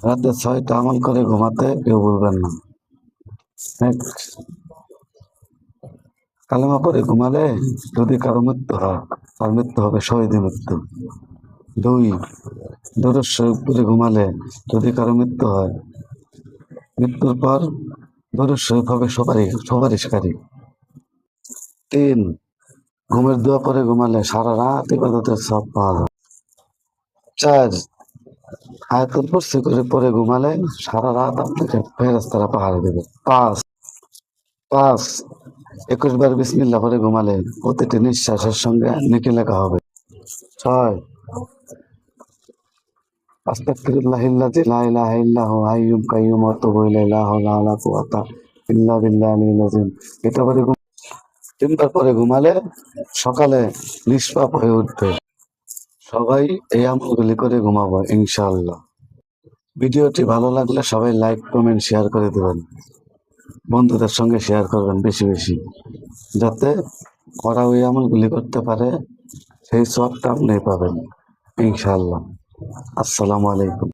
রাতে 6টা আমল করে ঘুমাতে কেউ বলবেন না। এক, কালেমা পড়ে ঘুমালে যদি কারো মৃত্যু হয় তার মৃত্যু হবে শহীদ মৃত্যু। 2, দরুদ শরীফ পড়ে ঘুমালে যদি কারো মৃত্যু হয়, মৃত্যুর পর দরুদ শরীফ হবে সুপারিশকারী। 3, ঘুমের দোয়া পরে ঘুমালে সারা রাত ইবাদতের সব পাওয়া যায়। 4, আয়াতুল কুরসি করে পরে ঘুমালে সারা রাত আপনাকে ফেরেশতারা পাহারা দেবে। 5, 21 বার বিসমিল্লাহ পরে ঘুমালে প্রতিটি নিঃশ্বাসের সঙ্গে নেকি লেখা হবে। 6, আস্তাগফিরুল্লাহিল্লাযী লা ইলাহা ইল্লা হুয়া হাইয়্যুল কাইয়্যুম ওয়া আতুবু ইলাইহি লা হাওলা ওয়া লা কুওয়াতা ইল্লা বিল্লাহিল আলিয়্যিল আযীম। এটা পরে 3বার পরে ঘুমালে সকালে নিষ্পাপ হয়ে উঠবে। সবাই এই আমলগুলি করে ঘুমাবো ইনশাআল্লাহ। ভিডিওটি ভালো লাগলে সবাই লাইক, কমেন্ট, শেয়ার করে দেবেন। বন্ধুদের সঙ্গে শেয়ার করবেন বেশি বেশি, যাতে ওরা ওই আমলগুলি করতে পারে। সেই সবটা আপনি পাবেন ইনশাআল্লাহ। আসসালামু আলাইকুম।